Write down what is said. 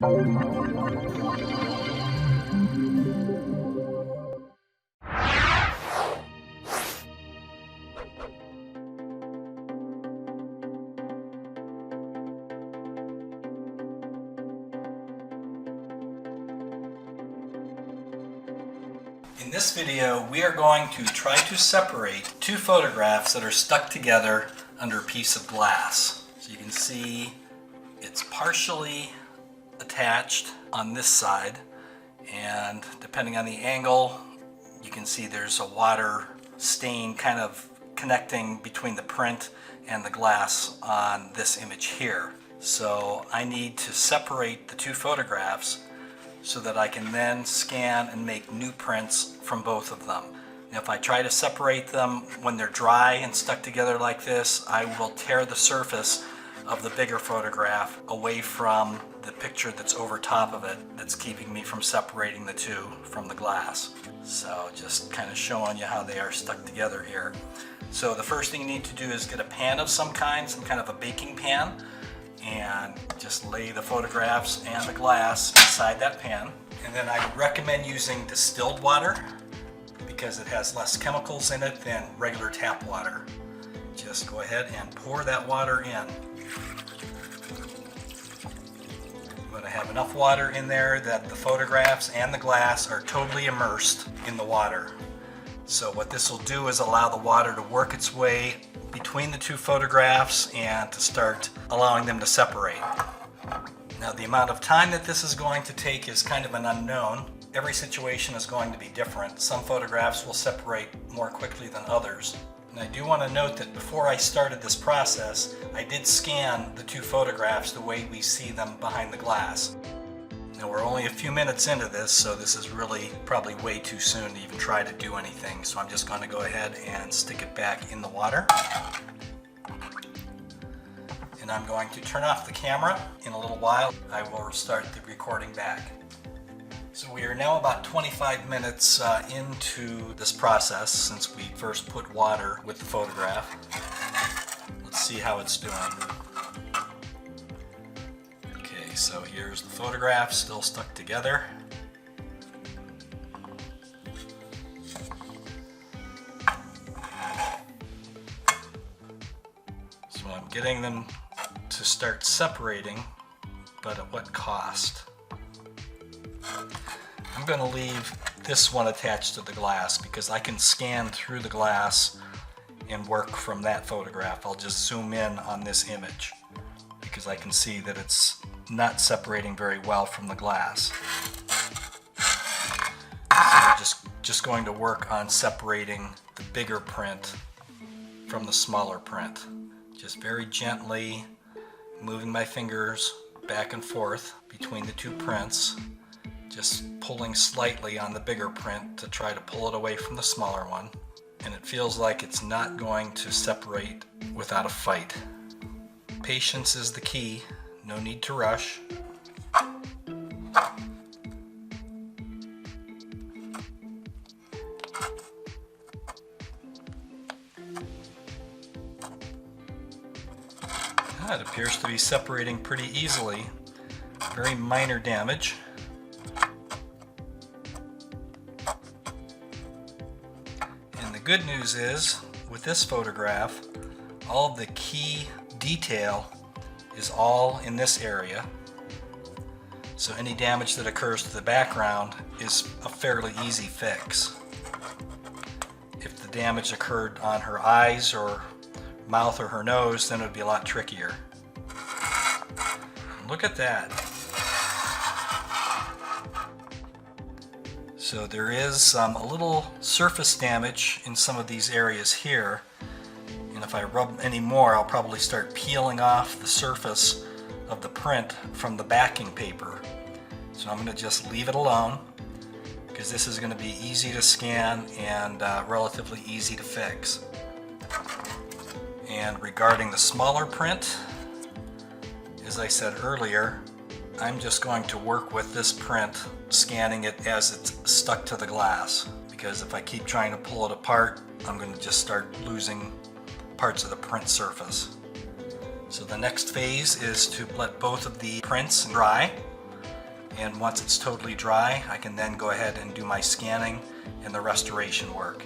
In this video, we are going to try to separate two photographs that are stuck together under a piece of glass. So you can see it's partially attached on this side, and depending on the angle, you can see there's a water stain kind of connecting between the print and the glass on this image here. So I need to separate the two photographs so that I can then scan and make new prints from both of them. Now, if I try to separate them when they're dry and stuck together like this, I will tear the surface of the bigger photograph away from the picture that's over top of it that's keeping me from separating the two from the glass. So just kind of showing you how they are stuck together here. So the first thing you need to do is get a pan of some kind of a baking pan, and just lay the photographs and the glass inside that pan. And then I would recommend using distilled water because it has less chemicals in it than regular tap water. Just go ahead and pour that water in. I'm going to have enough water in there that the photographs and the glass are totally immersed in the water. So what this will do is allow the water to work its way between the two photographs and to start allowing them to separate. Now, the amount of time that this is going to take is kind of an unknown. Every situation is going to be different. Some photographs will separate more quickly than others. And I do want to note that before I started this process, I did scan the two photographs the way we see them behind the glass. Now, we're only a few minutes into this, so this is really probably way too soon to even try to do anything. So I'm just going to go ahead and stick it back in the water. And I'm going to turn off the camera. In a little while, I will start the recording back. So we are now about 25 minutes into this process since we first put water with the photograph. Let's see how it's doing. Okay, so here's the photograph still stuck together. So I'm getting them to start separating, but at what cost? I'm going to leave this one attached to the glass because I can scan through the glass and work from that photograph. I'll just zoom in on this image because I can see that it's not separating very well from the glass. So I'm just going to work on separating the bigger print from the smaller print. Just very gently moving my fingers back and forth between the two prints, just pulling slightly on the bigger print to try to pull it away from the smaller one. And it feels like it's not going to separate without a fight. Patience is the key. No need to rush. It appears to be separating pretty easily. Very minor damage. And the good news is, with this photograph, all of the key detail is all in this area. So any damage that occurs to the background is a fairly easy fix. If the damage occurred on her eyes or mouth or her nose, then it would be a lot trickier. Look at that. So there is a little surface damage in some of these areas here, and if I rub any more, I'll probably start peeling off the surface of the print from the backing paper. So I'm going to just leave it alone because this is going to be easy to scan and relatively easy to fix. And regarding the smaller print, as I said earlier, I'm just going to work with this print, scanning it as it's stuck to the glass, because if I keep trying to pull it apart, I'm going to just start losing parts of the print surface. So the next phase is to let both of the prints dry, And once it's totally dry, I can then go ahead and do my scanning and the restoration work.